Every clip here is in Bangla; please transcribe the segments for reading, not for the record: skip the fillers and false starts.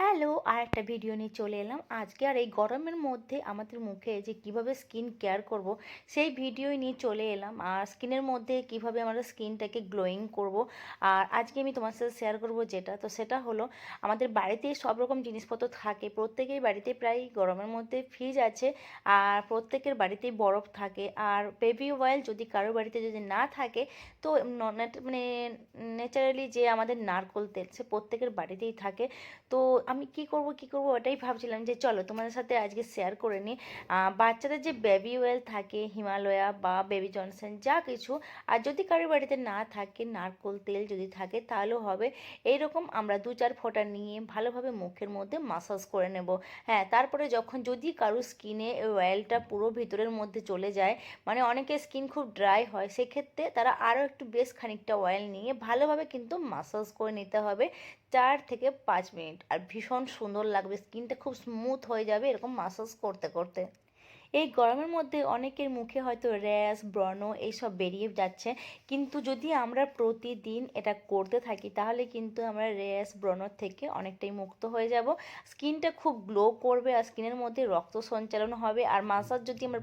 হ্যালো, আরেকটা ভিডিও নিয়ে চলে এলাম আজকে। আর এই গরমের মধ্যে আমাদের মুখে যে কিভাবে স্কিন কেয়ার করব সেই ভিডিওই নিয়ে চলে এলাম। আর স্কিনের মধ্যে কিভাবে আমরা স্কিনটাকে গ্লোয়িং করব, আর আজকে আমি তোমার সাথে শেয়ার করব সেটা হলো আমাদের বাড়িতেই সব রকম জিনিসপত্র থাকে। প্রত্যেকের বাড়িতে প্রায় গরমের মধ্যে ফ্রিজ আছে, আর প্রত্যেকের বাড়িতেই বরফ থাকে। আর বেবি অয়েল যদি কারোর বাড়িতে যদি না থাকে, তো মানে ন্যাচারালি যে আমাদের নারকোল তেল সে প্রত্যেকের বাড়িতেই থাকে। তো আমি কি করব ওটাই ভাবছিলাম যে চলো তোমাদের সাথে আজকে শেয়ার করে নিই। বাচ্চাদের যে বেবি অয়েল থাকে, হিমালয়া বা বেবি জনসন যা কিছু, আর যদি কারোর বাড়িতে না থাকে নারকোল তেল যদি থাকে তাহলেও হবে। এইরকম আমরা 2-4 ফোঁটা নিয়ে ভালোভাবে মুখের মধ্যে মাসাজ করে নেব। হ্যাঁ, তারপরে যখন যদি কারোর স্কিনে অয়েলটা পুরো ভিতরের মধ্যে চলে যায়, মানে অনেকের স্কিন খুব ড্রাই হয়, সেক্ষেত্রে তারা আরও একটু বেশ খানিকটা অয়েল নিয়ে ভালোভাবে কিন্তু মাসাজ করে নিতে হবে 4 থেকে 5 মিনিট। আর ভীষণ সুন্দর লাগবে, স্কিনটা খুব স্মুথ হয়ে যাবে এরকম মাসাজ করতে করতে। এই গরমের মধ্যে অনেকের মুখে হয়তো র্যাশ, ব্রণ এইসব বেরিয়ে যাচ্ছে, কিন্তু যদি আমরা প্রতিদিন এটা করতে থাকি তাহলে কিন্তু আমরা র্যাশ, ব্রণ থেকে অনেকটাই মুক্ত হয়ে যাব। স্কিনটা খুব গ্লো করবে, আর স্কিনের মধ্যে রক্ত সঞ্চালন হবে। আর মাসাজ যদি আমরা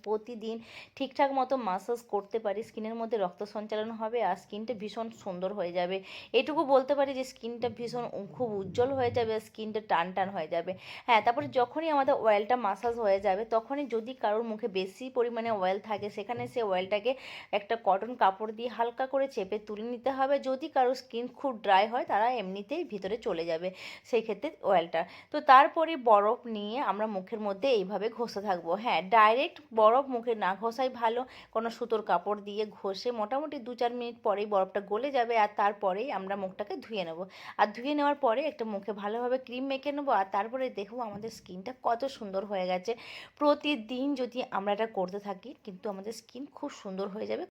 প্রতিদিন ঠিকঠাক মতো মাসাজ করতে পারি, স্কিনের মধ্যে রক্ত সঞ্চালন হবে আর স্কিনটা ভীষণ সুন্দর হয়ে যাবে। এটুকু বলতে পারি যে স্কিনটা ভীষণ খুব উজ্জ্বল হয়ে যাবে, স্কিনটা টান টান হয়ে যাবে। হ্যাঁ, তারপরে যখনই আমাদের অয়েলটা মাসাজ হয়ে যাবে, তখনই যদি কারোর মুখে বেশি পরিমাণে অয়েল থাকে সেখানে সে অয়েলটাকে একটা কটন কাপড় দিয়ে হালকা করে চেপে তুলে নিতে হবে। যদি কারোর স্কিন খুব ড্রাই হয় তারা এমনিতেই ভিতরে চলে যাবে সেই ক্ষেত্রে অয়েলটা। তো তারপরে বরফ নিয়ে আমরা মুখের মধ্যে এইভাবে ঘষে থাকবো। হ্যাঁ, ডাইরেক্ট বরফ মুখে না ঘষাই ভালো, কোনো সুতোর কাপড় দিয়ে ঘষে মোটামুটি 2-4 মিনিট পরেই বরফটা গলে যাবে, আর তারপরেই আমরা মুখটাকে ধুয়ে নেব। আর ধুয়ে নেওয়ার পরে একটা মুখে ভালোভাবে ক্রিম মেখে নেবো, আর তারপরে দেখবো আমাদের স্কিনটা কত সুন্দর হয়ে গেছে। প্রতিদিন যদি আমরা এটা করতে থাকি কিন্তু আমাদের স্কিন খুব সুন্দর হয়ে যাবে।